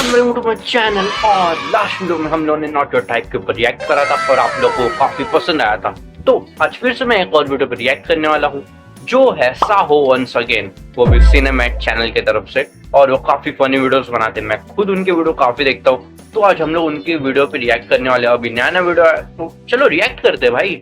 Welcome to my channel. और last video में हम लोगों ने नॉट योर टाइप के ऊपर रिएक्ट करा था और आप लोगों को काफी पसंद आया था। तो आज फिर से मैं एक और वीडियो पर रिएक्ट करने वाला हूँ जो है साहो वंस अगेन, वो भी सिनेमैट चैनल की तरफ से। और वो काफी फनी वीडियोस बनाते हैं, मैं खुद उनके वीडियो काफी देखता हूँ। तो आज हम लोग उनकी वीडियो पे रिएक्ट करने वाले हैं। अभी नया वीडियो है तो चलो रिएक्ट करते हैं भाई।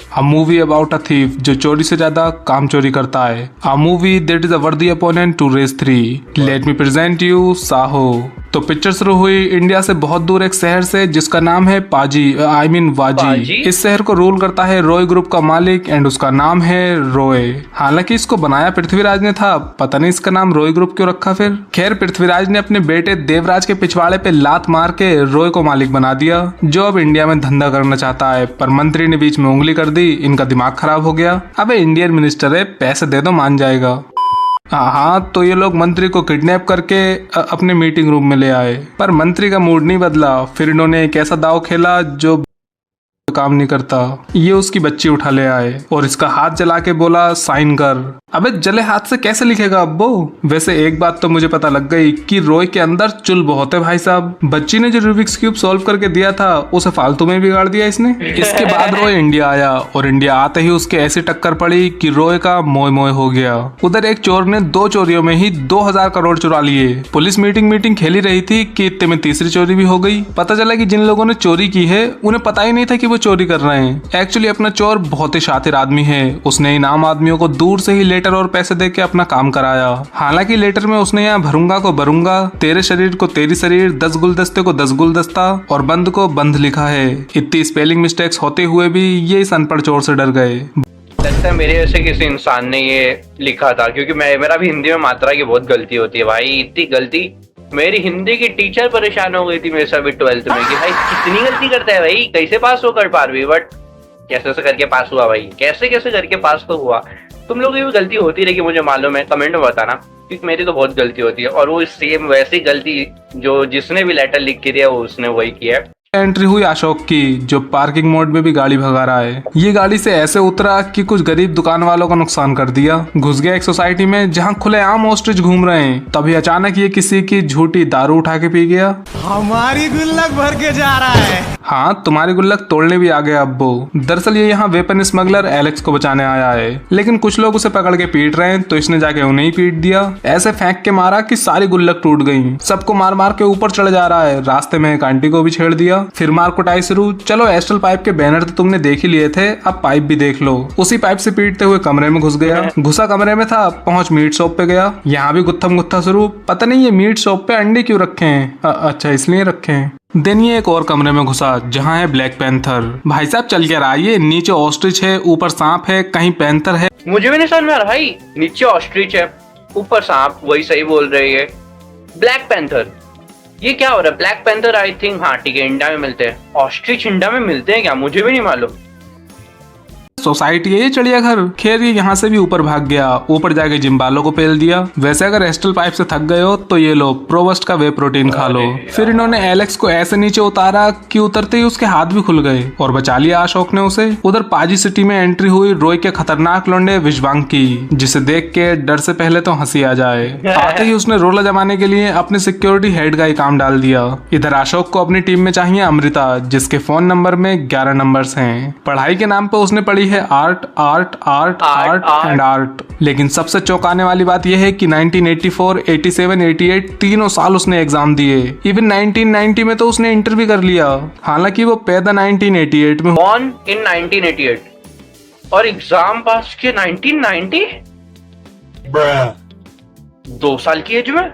A movie about a thief जो चोरी से ज्यादा काम चोरी करता है। A movie that is a worthy opponent to race 3। Let me present you Saho. तो पिक्चर शुरू हुई इंडिया से बहुत दूर एक शहर से जिसका नाम है पाजी, आई मीन वाजी। इस शहर को रूल करता है रॉय ग्रुप का मालिक एंड उसका नाम है रॉय। हालांकि इसको बनाया पृथ्वीराज ने था, पता नहीं इसका नाम रॉय ग्रुप क्यों रखा फिर। खैर, पृथ्वीराज ने अपने बेटे देवराज के पिछवाड़े पे लात मार के रॉय को मालिक बना दिया जो अब इंडिया में धंधा करना चाहता है। पर मंत्री ने बीच में उंगली कर दी, इनका दिमाग खराब हो गया। अब इंडियन मिनिस्टर है, पैसे दे दो मान जाएगा। हाँ, तो ये लोग मंत्री को किडनैप करके अपने मीटिंग रूम में ले आए। पर मंत्री का मूड नहीं बदला। फिर इन्होंने एक ऐसा दाव खेला जो काम नहीं करता। ये उसकी बच्ची उठा ले आए और इसका हाथ जला के बोला साइन कर। अबे जले हाथ से कैसे लिखेगा अब्बो। वैसे एक बात तो मुझे पता लग गई कि रॉय के अंदर चुल बहुत है भाई साहब। बच्ची ने जो रूबिक्स क्यूब सॉल्व करके दिया था उसे फालतू में बिगाड़ दिया इसने। इसके बाद रॉय इंडिया आया और इंडिया आते ही उसके ऐसी टक्कर पड़ी कि रॉय का मोय मोय हो गया। उधर एक चोर ने 2 चोरियों में ही 2000 करोड़ चुरा लिए। पुलिस मीटिंग खेली रही थी कि इतने में तीसरी चोरी भी हो गई। पता चला कि जिन लोगों ने चोरी की है उन्हें पता ही नहीं था कि वो चोरी कर रहे हैं। एक्चुअली अपना चोर बहुत ही शातिर आदमी है। उसने इनाम आदमियों को दूर से ही लेटर और पैसे दे के अपना काम कराया। हालांकि लेटर में उसने यहाँ भरूंगा को भरूंगा, तेरे शरीर को तेरी शरीर, 10 गुलदस्ते को 10 गुलदस्ता और बंद को बंद लिखा है। इतनी स्पेलिंग मिस्टेक्स होते हुए भी ये इस अनपढ़ चोर से डर गए। लगता है मेरे जैसे किसी इंसान ने ये लिखा था, क्योंकि मेरा भी हिंदी में मात्रा की बहुत गलती होती है भाई। इतनी गलती, मेरी हिंदी की टीचर परेशान हो गई थी मेरे से अभी 12th में कि भाई कितनी गलती करता है भाई, कैसे पास हो कर 12वीं। बट कैसे करके पास हुआ भाई, कैसे करके पास तो हुआ। तुम लोगों की भी गलती होती रहेगी, मुझे मालूम है, कमेंट में बताना, क्योंकि मेरी तो बहुत गलती होती है। और वो सेम वैसी गलती जो जिसने भी लेटर लिख के दिया वो उसने वही किया है। एंट्री हुई अशोक की जो पार्किंग मोड में भी गाड़ी भगा रहा है। ये गाड़ी से ऐसे उतरा कि कुछ गरीब दुकान वालों का नुकसान कर दिया। घुस गया एक सोसाइटी में जहाँ खुलेआम ऑस्ट्रिच घूम रहे हैं। तभी अचानक ये किसी की झूठी दारू उठा के पी गया। हमारी गुल्लक भर के जा रहा है। हाँ, तुम्हारी गुल्लक तोड़ने भी आ गया अब्बू। दरअसल ये यहाँ वेपन स्मगलर एलेक्स को बचाने आया है, लेकिन कुछ लोग उसे पकड़ के पीट रहे हैं तो इसने जाके उन्हें ही पीट दिया। ऐसे फेंक के मारा कि सारी गुल्लक टूट गई। सबको मार मार के ऊपर चढ़ जा रहा है। रास्ते में एक आंटी को भी छेड़ दिया। फिर मार कुटाई शुरू। चलो एस्ट्रल पाइप के बैनर तो तुमने देख ही लिए थे, अब पाइप भी देख लो। उसी पाइप से पीटते हुए कमरे में घुस गया। घुसा कमरे में था, पहुंच मीट शॉप पे गया। यहाँ भी गुत्थम गुत्था शुरू। पता नहीं ये मीट शॉप पे अंडे क्यों रखे हैं। अच्छा, इसलिए रखे हैं। देन ये एक और कमरे में घुसा जहाँ है ब्लैक पैंथर। भाई साहब चल क्या रहा है ये? नीचे ऑस्ट्रिच है, ऊपर सांप है, कहीं पैंथर है। मुझे भी नहीं समझ में आ रहा भाई। नीचे ऑस्ट्रिच है, ऊपर सांप, वही सही बोल रही है। ब्लैक पैंथर, ये क्या हो रहा है? ब्लैक पैंथर आई थिंक, हाँ ठीक है, इंडिया में मिलते हैं। ऑस्ट्रिच इंडिया में मिलते हैं क्या? मुझे भी नहीं मालूम। सोसाइटी है ये चिड़ियाघर। खैर ये यहाँ से भी ऊपर भाग गया। ऊपर जाके जिम वालों को पेल दिया। वैसे अगर एस्ट्रल पाइप से थक गए हो तो ये लो प्रोवस्ट का वे प्रोटीन खा लो। फिर इन्होंने एलेक्स को ऐसे नीचे उतारा कि उतरते ही उसके हाथ भी खुल गए और बचा लिया अशोक ने उसे। उधर पाजी सिटी में एंट्री हुई रॉय के खतरनाक लौंडे विश्वांग की, जिसे देख के डर से पहले तो हंसी आ जाए। आते ही उसने रोला जमाने के लिए अपने सिक्योरिटी हेड का ही काम डाल दिया। इधर अशोक को अपनी टीम में चाहिए अमृता, जिसके फोन नंबर में 11 नंबर्स हैं। पढ़ाई के नाम पे उसने पढ़ी है art art art art and art. लेकिन सबसे चौंकाने वाली बात यह है कि 1984, 87, 88 तीनों साल उसने एग्जाम दिए। इवन 1990 में तो उसने इंटर भी कर लिया। हालांकि वो पैदा 1988 में, बॉर्न इन 1988 और एग्जाम पास किए 1990। 2 साल की एज में।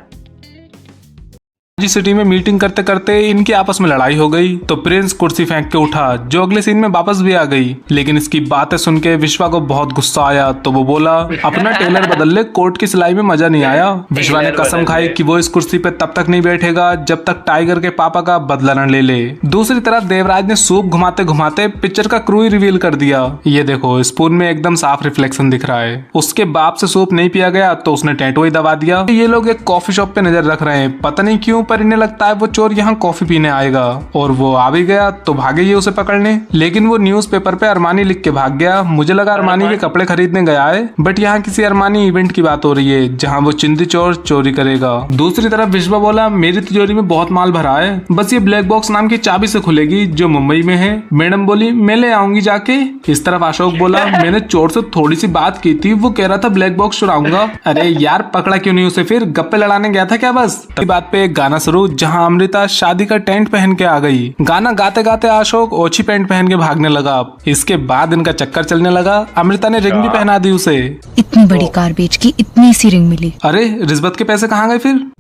सिटी में मीटिंग करते करते इनकी आपस में लड़ाई हो गई तो प्रिंस कुर्सी फेंक के उठा, जो अगले सीन में वापस भी आ गई। लेकिन इसकी बातें सुन के विश्वा को बहुत गुस्सा आया तो वो बोला अपना टेलर बदल ले, कोट की सिलाई में मजा नहीं आया। विश्वा ने कसम खाई कि वो इस कुर्सी पे तब तक नहीं बैठेगा जब तक टाइगर के पापा का बदला न ले ले। दूसरी तरफ देवराज ने सूप घुमाते घुमाते पिक्चर का क्रू ही रिवील कर दिया। ये देखो स्पून में एकदम साफ रिफ्लेक्शन दिख रहा है। उसके बाप से सूप नहीं पिया गया तो उसने टैटू ही दबा दिया। ये लोग एक कॉफी शॉप पे नजर रख रहे हैं, पता नहीं क्यों, पर इन्हें लगता है वो चोर यहाँ कॉफी पीने आएगा और वो आ भी गया तो भागे ये उसे पकड़ने, लेकिन वो न्यूज़पेपर पे अरमानी लिख के भाग गया। मुझे लगा अरमानी के कपड़े खरीदने गया है, बट यहाँ किसी अरमानी इवेंट की बात हो रही है जहाँ वो चिंदी चोर चोरी करेगा। दूसरी तरफ विश्वा बोला मेरी तिजोरी में बहुत माल भरा है, बस ये ब्लैक बॉक्स नाम की चाबी से खुलेगी जो मुंबई में है। मैडम बोली मैं ले आऊंगी जाके। इस तरफ अशोक बोला मैंने चोर से थोड़ी सी बात की थी, वो कह रहा था ब्लैक बॉक्स चुराऊंगा। अरे यार पकड़ा क्यों नहीं उसे, फिर गप्पे लड़ाने गया था क्या बस। तभी बात पे एक गाना शुरू जहाँ अमृता शादी का टेंट पहन के आ गई। गाना गाते गाते अशोक ओछी पैंट पहन के भागने लगा। इसके बाद इनका चक्कर चलने लगा। अमृता ने रिंग भी पहना दी उसे। इतनी बड़ी कार बेच की इतनी सी रिंग मिली। अरे रिश्वत के पैसे कहाँ गए फिर।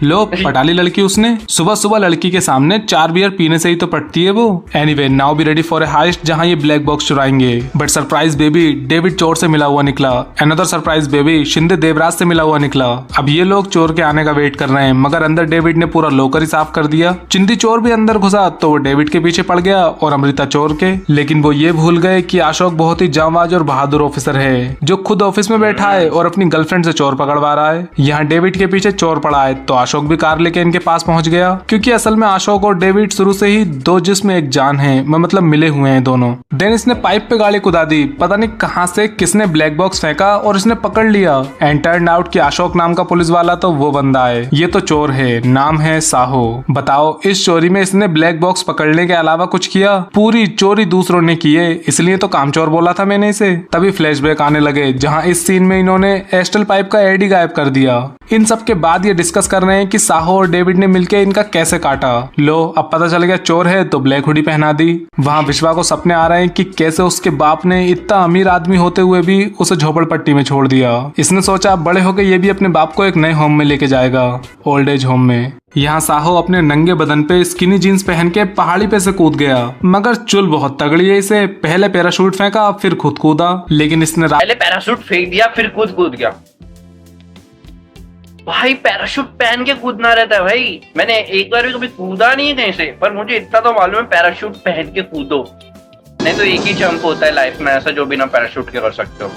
लो पटाली लड़की उसने। सुबह सुबह लड़की के सामने 4 बियर पीने से ही तो पटती है वो। Anyway now be ready for a heist जहाँ ये ब्लैक बॉक्स चुराएंगे। बट सरप्राइज बेबी डेविड चोर से मिला हुआ निकला। Another surprise baby Shinde Devraj से मिला हुआ निकला। अब ये लोग चोर के आने का वेट कर रहे हैं, मगर अंदर डेविड ने पूरा लोकर ही साफ कर दिया। चिंदी चोर भी अंदर घुसा तो वो डेविड के पीछे पड़ गया और अमृता चोर के। लेकिन वो ये भूल गए कि अशोक बहुत ही जांबाज और बहादुर ऑफिसर है जो खुद ऑफिस में बैठा है और अपनी गर्लफ्रेंड से चोर पकड़वा रहा है। यहाँ डेविड के पीछे चोर पड़ा है तो अशोक भी कार लेके इनके पास पहुंच गया, क्योंकि असल में अशोक और डेविड शुरू से ही दो जिस्म एक जान है, मतलब मिले हुए हैं दोनों। देन इसने पाइप पे गाड़ी कुदा दी। पता नहीं कहां से किसने ब्लैक बॉक्स फेंका और इसने पकड़ लिया। एंड टर्न आउट कि अशोक नाम का पुलिस वाला तो वो बंदा है, ये तो चोर है, नाम है साहो। बताओ इस चोरी में इसने ब्लैक बॉक्स पकड़ने के अलावा कुछ किया? पूरी चोरी दूसरों ने की है, इसलिए तो कामचोर बोला था मैंने इसे। तभी फ्लैशबैक आने लगे जहां इस सीन में इन्होंने एस्टल पाइप का एडी गायब कर दिया। इन सब के बाद ये डिस्कस कर रहे हैं कि साहो और डेविड ने मिलकर इनका कैसे काटा। लो अब पता चल गया चोर है तो ब्लैक हुडी पहना दी। वहाँ विश्वा को सपने आ रहे हैं कि कैसे उसके बाप ने इतना अमीर आदमी होते हुए भी उसे झोपड़पट्टी में छोड़ दिया। इसने सोचा बड़े होकर ये भी अपने बाप को एक नए होम में लेके जाएगा, ओल्ड एज होम में। यहाँ साहो अपने नंगे बदन पे स्किनी जीन्स पहन के पहाड़ी पे से कूद गया, मगर चुल बहुत तगड़ी है इसे। पहले पैराशूट फेंका फिर खुद कूदा, लेकिन इसने पहले पैराशूट फेंक दिया फिर कूद गया। भाई पैराशूट पहन के कूदना रहता है भाई। मैंने एक बार भी कभी कूदा नहीं है कहीं से, पर मुझे इतना तो मालूम है पैराशूट पहन के कूदो, नहीं तो एक ही जंप होता है लाइफ में ऐसा जो बिना पैराशूट के कर सकते हो,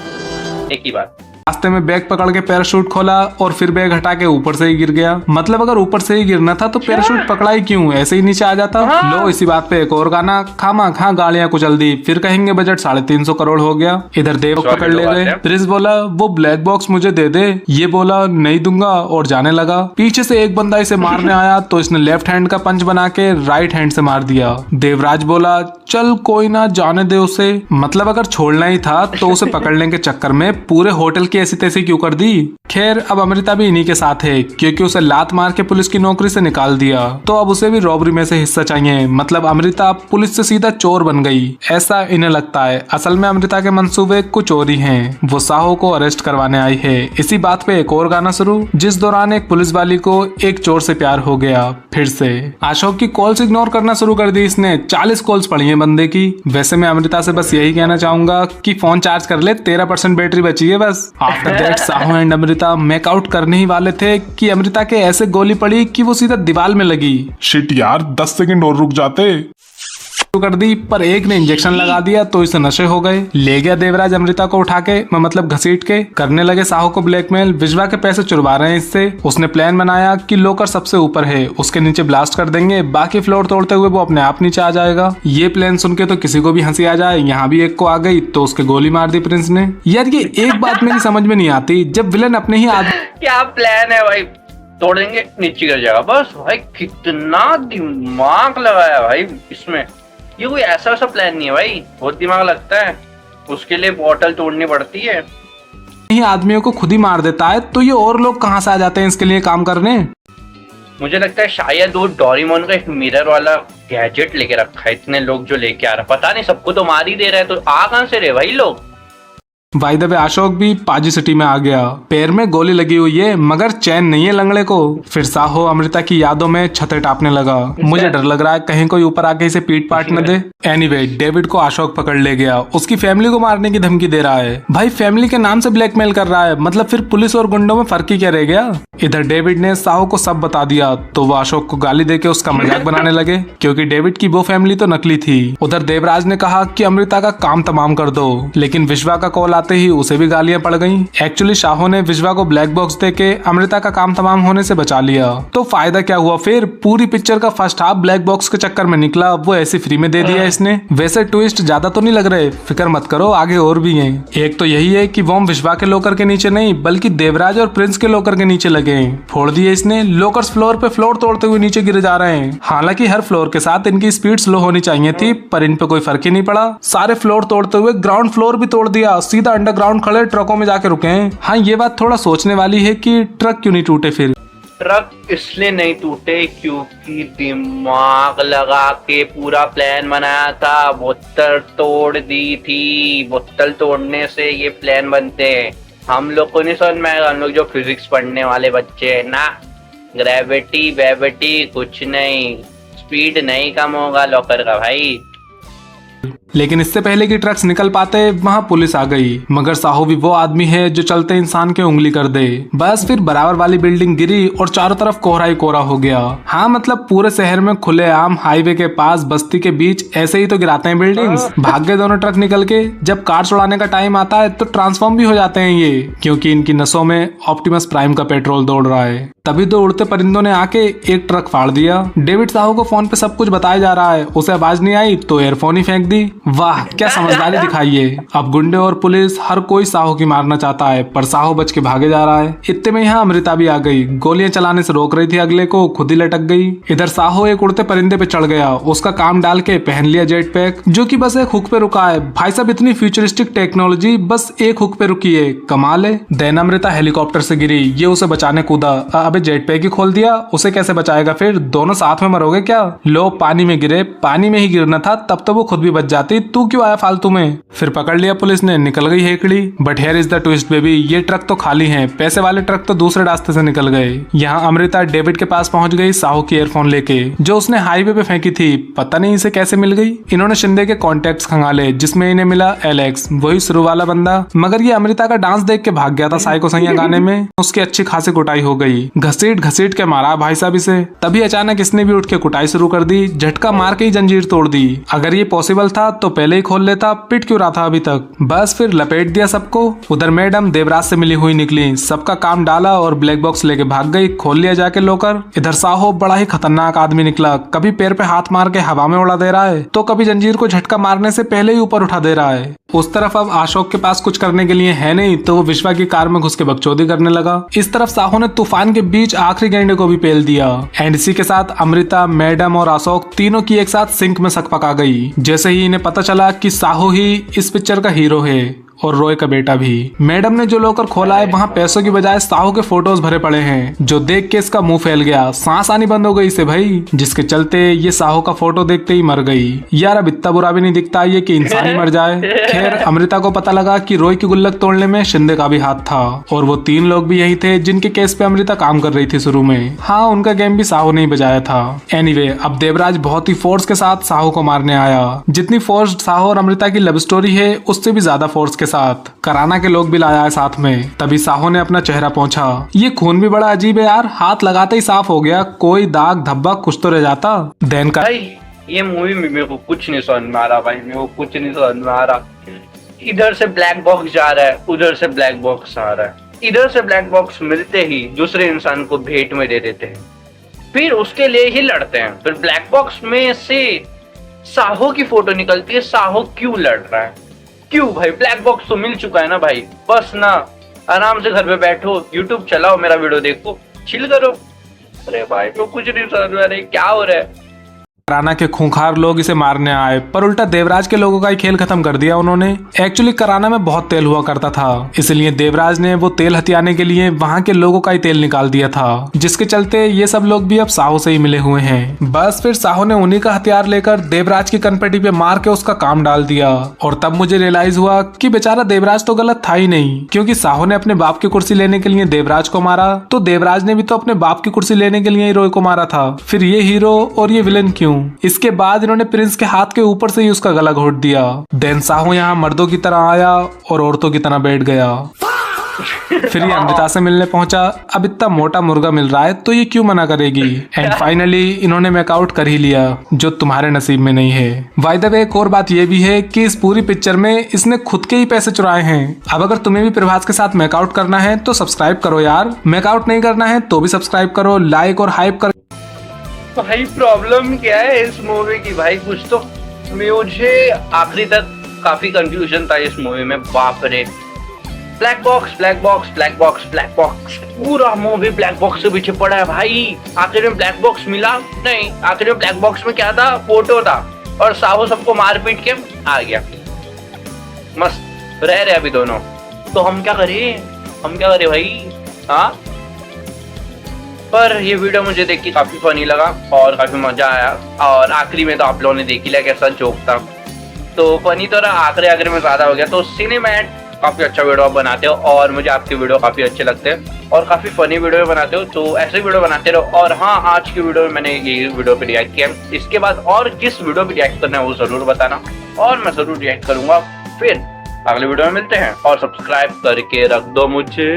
एक ही बात। रास्ते में बैग पकड़ के पैराशूट खोला और फिर बैग हटा के ऊपर से ही गिर गया। मतलब अगर ऊपर से ही गिरना था तो पैराशूट पकड़ा ही क्यों, ऐसे ही नीचे आ जाता। लो इसी बात पे एक और गाना, खामा खा गालियां कुचल दी। फिर कहेंगे बजट 350 करोड़ हो गया। इधर देव पकड़ ले गए। प्रिंस बोला वो ब्लैक बॉक्स मुझे दे दे, ये बोला नहीं दूंगा और जाने लगा। पीछे से एक बंदा इसे मारने आया तो इसने लेफ्ट हैंड का पंच बना के राइट हैंड से मार दिया। देवराज बोला चल कोई ना जाने दे उसे, मतलब अगर छोड़ना ही था तो उसे पकड़ने के चक्कर में पूरे होटल ऐसी तैसी क्यों कर दी। खैर अब अमृता भी इन्हीं के साथ है, क्योंकि उसे लात मार के पुलिस की नौकरी से निकाल दिया तो अब उसे भी रॉबरी में से हिस्सा चाहिए। मतलब अमृता पुलिस से सीधा चोर बन गई, ऐसा इन्हें लगता है। असल में अमृता के मंसूबे कुछ और ही हैं। वो साहो को अरेस्ट करवाने आई है। इसी बात पे एक और गाना शुरू, जिस दौरान एक पुलिस वाली को एक चोर से प्यार हो गया। फिर से अशोक की कॉल्स इग्नोर करना शुरू कर दी इसने। 40 कॉल्स पड़ी है बंदे की। वैसे मैं अमृता से बस यही कहना चाहूंगा कि फोन चार्ज कर ले, 13% बैटरी बची है बस। After that Saaho and Amrita make out करने ही वाले थे कि अमृता के ऐसे गोली पड़ी कि वो सीधा दीवार में लगी। शिट यार 10 सेकंड और रुक जाते कर दी, पर एक ने इंजेक्शन लगा दिया तो इसे नशे हो गए। ले गया देवराज अमृता को उठा के, मतलब घसीट के। करने लगे साहो को ब्लैकमेल। विश्वा के पैसे चुरवा रहे हैं इससे। उसने प्लान बनाया कि लोकर सबसे ऊपर है, उसके नीचे ब्लास्ट कर देंगे, बाकी फ्लोर तोड़ते हुए वो अपने आप नीचे आ जाएगा। ये प्लान सुन के तो किसी को भी हंसी आ जाए। यहाँ भी एक को आ गई तो उसके गोली मार दी प्रिंस ने। यार ये एक बात मेरी समझ में नहीं आती, जब विलन अपने ही आदमी क्या प्लान है भाई, तोड़ देंगे नीचे गिर जाएगा बस। भाई कितना दिमाग लगाया भाई इसमें। ये कोई ऐसा वैसा प्लान नहीं है भाई, बहुत दिमाग लगता है, उसके लिए बॉटल तोड़नी पड़ती है। ही आदमियों को खुद ही मार देता है तो ये और लोग कहाँ से आ जाते हैं इसके लिए काम करने। मुझे लगता है शायद वो डोरेमोन का एक मिरर वाला गैजेट लेके रखा है। इतने लोग जो लेके आ रहा, पता नहीं, सबको तो मार ही दे रहा है, तो आ कहां से रहे भाई लोग। बाय द वे अशोक भी पाजी सिटी में आ गया। पैर में गोली लगी हुई है मगर चैन नहीं है लंगड़े को। फिर साहो अमृता की यादों में छतें टापने लगा। मुझे डर लग रहा है कहीं कोई ऊपर आके इसे पीट पाट न दे। एनीवे डेविड को अशोक पकड़ ले गया। उसकी फैमिली को मारने की धमकी दे रहा है। भाई फैमिली के नाम से ब्लैकमेल कर रहा है, मतलब फिर पुलिस और गुंडों में फर्क ही क्या रह गया। इधर डेविड ने साहो को सब बता दिया तो वो अशोक को गाली देके उसका मजाक बनाने लगे, क्योंकि डेविड की वो फैमिली तो नकली थी। उधर देवराज ने कहा कि अमृता का काम तमाम कर दो, लेकिन विश्वा का कॉल बुलाते ही उसे भी गालियां पड़ गईं। एक्चुअली शाहो ने विश्वा को ब्लैक बॉक्स देके अमृता का काम तमाम होने से बचा लिया। तो फायदा क्या हुआ फिर, पूरी पिक्चर का फर्स्ट हाफ ब्लैक बॉक्स के चक्कर में निकला, वो ऐसे फ्री में दे दिया इसने। वैसे ट्विस्ट ज्यादा तो नहीं लग रहे, फिक्र मत करो, आगे और भी हैं। एक तो यही है कि वो विश्वा के लोकर के नीचे नहीं बल्कि देवराज और प्रिंस के लोकर के नीचे लगे हैं। फोड़ दिए इसने, लोकर्स फ्लोर पे फ्लोर तोड़ते हुए नीचे गिरे जा रहे हैं। हालांकि हर फ्लोर के साथ इनकी स्पीड स्लो होनी चाहिए थी, पर इन पे कोई फर्क ही नहीं पड़ा। सारे फ्लोर तोड़ते हुए ग्राउंड फ्लोर भी तोड़ दिया, सीधा अंडरग्राउंड खड़े ट्रकों में जाके रुके हैं। हाँ, ये बात थोड़ा सोचने वाली है कि ट्रक क्यों नहीं टूटे फिर। ट्रक इसलिए नहीं टूटे क्योंकि दिमाग लगा के पूरा प्लान बनाया था, बोतल तोड़ दी थी। बोतल तोड़ने से ये प्लान बनते हैं। हम लोग को नहीं समझ में आएगा, हम लोग जो फिजिक्स पढ़ने वाले बच्चे हैं ना, ग्रेविटी वेविटी कुछ नहीं, स्पीड नहीं कम होगा लॉकर का भाई। लेकिन इससे पहले कि ट्रक्स निकल पाते वहां पुलिस आ गई, मगर साहू भी वो आदमी है जो चलते इंसान के उंगली कर दे। बस फिर बराबर वाली बिल्डिंग गिरी और चारों तरफ कोहरा ही कोहरा हो गया। हाँ, मतलब पूरे शहर में खुले आम हाईवे के पास बस्ती के बीच ऐसे ही तो गिराते हैं बिल्डिंग्स। भाग्य दोनों ट्रक निकल के, जब कार चुड़ाने का टाइम आता है तो ट्रांसफॉर्म भी हो जाते हैं ये, क्योंकि इनकी नसों में ऑप्टिमस प्राइम का पेट्रोल दौड़ रहा है। तभी दो उड़ते परिंदों ने आके एक ट्रक फाड़ दिया। डेविड साहू को फोन पे सब कुछ बताया जा रहा है, उसे आवाज नहीं आई तो एयरफोन ही फेंक दी। वाह, क्या समझदारी दिखाई है। अब गुंडे और पुलिस हर कोई साहू की मारना चाहता है, पर साहू बच के भागे जा रहा है। इतने में यहाँ अमृता भी आ गई, गोलियां चलाने से रोक रही थी अगले को, खुद ही लटक गई। इधर साहू एक उड़ते परिंदे पे चढ़ गया, उसका काम डाल के पहन लिया जेट पैक, जो कि बस एक हुक पे रुका है। भाई साहब, इतनी फ्यूचरिस्टिक टेक्नोलॉजी बस एक हुक पे रुकी है, कमाल है। देन अमृता हेलीकॉप्टर से गिरी, ये उसे बचाने कूदा। अबे जेट पैक ही खोल दिया, उसे कैसे बचाएगा फिर, दोनों साथ में मरोगे क्या। लो, पानी में गिरे, पानी में ही गिरना था, तब तो वो खुद भी बच जाती, तू क्यों आया फालतू में। फिर पकड़ लिया पुलिस ने, निकल गई हेकड़ी। But here is the twist baby, ये ट्रक तो खाली हैं, पैसे वाले ट्रक तो दूसरे रास्ते से निकल गए। यहाँ अमृता डेविड के पास पहुंच गई साहू की एयरफोन लेके, जो उसने हाईवे पे फेंकी थी। पता नहीं इसे कैसे मिल गई। इन्होंने शिंदे के कॉन्टेक्ट्स खंगाले, जिसमें इन्हें मिला एलेक्स, वही शुरू वाला बंदा। मगर ये अमृता का डांस देख के भाग गया था साइको सैया गाने में, उसकी अच्छी खासी कुटाई हो गई। घसीट घसीट के मारा भाई साहब इसे। तभी अचानक इसने भी उठ के कुटाई शुरू कर दी, झटका मार के ही जंजीर तोड़ दी। अगर ये पॉसिबल था तो पहले ही खोल लेता, पिट क्यों रहा था अभी तक। बस फिर लपेट दिया सबको। उधर मैडम देवराज से मिली हुई निकली, सबका काम डाला और ब्लैक बॉक्स लेके भाग गई, खोल लिया जाके लोकर। इधर साहो बड़ा ही खतरनाक आदमी निकला, कभी पैर पे हाथ मार के हवा में उड़ा दे रहा है, तो कभी जंजीर को झटका मारने से पहले ही ऊपर उठा दे रहा है। उस तरफ अब अशोक के पास कुछ करने के लिए है नहीं, तो वो विश्वा की कार में घुस के बकचोदी करने लगा। इस तरफ साहो ने तूफान के बीच आखिरी गेंडे को भी पेल दिया। एंड इसी के साथ अमृता, मैडम और अशोक तीनों की एक साथ सिंक में सक पका गई, जैसे ही इन्हें पता चला कि साहो ही इस पिक्चर का हीरो है और रॉय का बेटा भी। मैडम ने जो लॉकर खोला है वहाँ पैसों की बजाय साहू के फोटोज भरे पड़े हैं, जो देख के इसका मुंह फैल गया, सांस आनी बंद हो गई इसे भाई, जिसके चलते ये साहू का फोटो देखते ही मर गई। यार अब इतना बुरा भी नहीं दिखता ये कि इंसान ही मर जाए। खैर अमृता को पता लगा कि रॉय की गुल्लक तोड़ने में शिंदे का भी हाथ था, और वो 3 लोग भी यही थे जिनके केस पे अमृता काम कर रही थी शुरू में। हाँ, उनका गेम भी साहू ने ही बजाया था। एनीवे, अब देवराज बहुत ही फोर्स के साथ साहू को मारने आया। जितनी फोर्स साहू और अमृता की लव स्टोरी है, उससे भी ज्यादा फोर्स के साथ कराना के लोग भी लाया है साथ में। तभी साहू ने अपना चेहरा पोंछा। ये खून भी बड़ा अजीब है यार, हाथ लगाते ही साफ हो गया, कोई दाग धब्बा कुछ तो रह जाता। देन का भाई ये मूवी में मेरे को कुछ नहीं समझ में आ रहा भाई, मेरे को कुछ नहीं समझ में आ रहा। इधर से ब्लैक बॉक्स जा रहा है, उधर से ब्लैक बॉक्स आ रहा है। इधर से ब्लैक बॉक्स मिलते ही दूसरे इंसान को भेंट में दे देते हैं, फिर उसके लिए ही लड़ते हैं। फिर ब्लैक बॉक्स में से साहो की फोटो निकलती है। साहो क्यों लड़ रहा है, क्यों भाई? ब्लैक बॉक्स तो मिल चुका है ना भाई, बस ना आराम से घर पे बैठो, यूट्यूब चलाओ, मेरा वीडियो देखो, चिल करो। अरे भाई तो कुछ नहीं समझ में आ रहा है क्या हो रहा है। कराना के खूंखार लोग इसे मारने आए, पर उल्टा देवराज के लोगों का ही खेल खत्म कर दिया उन्होंने। एक्चुअली कराना में बहुत तेल हुआ करता था, इसलिए देवराज ने वो तेल हथियाने के लिए वहाँ के लोगों का ही तेल निकाल दिया था, जिसके चलते ये सब लोग भी अब साहो से ही मिले हुए हैं। बस फिर साहो ने उन्हीं का हथियार लेकर देवराज की कनपटी पे मार के उसका काम डाल दिया। और तब मुझे रियलाइज हुआ कि बेचारा देवराज तो गलत था ही नहीं, क्योंकि साहो ने अपने बाप की कुर्सी लेने के लिए देवराज को मारा, तो देवराज ने भी तो अपने बाप की कुर्सी लेने के लिए ही रॉय को मारा था। फिर ये हीरो और ये विलन क्यों? इसके बाद इन्होंने प्रिंस के हाथ के ऊपर से ही उसका गला घोट दिया। देन साहू यहाँ मर्दों की तरह आया और औरतों की तरह बैठ गया। फिर ये अमृता से मिलने पहुंचा। अब इतना मोटा मुर्गा मिल रहा है तो ये क्यों मना करेगी। एंड फाइनली इन्होंने मेकआउट कर ही लिया, जो तुम्हारे नसीब में नहीं है। बाय द वे एक और बात ये भी है कि इस पूरी पिक्चर में इसने खुद के ही पैसे चुराए हैं। अब अगर तुम्हें भी प्रभास के साथ मेकआउट करना है तो सब्सक्राइब करो यार, मेकआउट नहीं करना है तो भी सब्सक्राइब करो, लाइक और हाइप कर। भाई प्रॉब्लम क्या है इस मूवी की भाई, कुछ तो मुझे आखिरी तक काफी कंफ्यूजन था इस मूवी में। बाप रे, black box black box black box black box, पूरा मूवी ब्लैक बॉक्स के पीछे पड़ा है भाई। आखिर में ब्लैक बॉक्स मिला नहीं, आखिर में ब्लैक बॉक्स में क्या था, फोटो था, और साहू सबको मार पीट के आ गया। मस्त रह रहे अभी दोनों, तो हम क्या करें भाई। हाँ, पर ये वीडियो मुझे देख के काफी फनी लगा और काफी मजा आया। और आखिरी में तो आप लोगों ने देख ही लिया कैसा जोक था, तो फनी तो रहा, आखिरी में ज्यादा हो गया। तो सिनेमैट काफी अच्छा वीडियो आप बनाते हो और मुझे आपके वीडियो काफी अच्छे लगते हैं और काफी फनी वीडियो बनाते हो, तो ऐसे वीडियो बनाते रहो। और हाँ, आज की वीडियो में मैंने ये वीडियो पे रिएक्ट किया, इसके बाद और किस वीडियो पे रिएक्ट करना है वो जरूर बताना और मैं जरूर रिएक्ट करूंगा। फिर अगले वीडियो में मिलते हैं और सब्सक्राइब करके रख दो मुझे।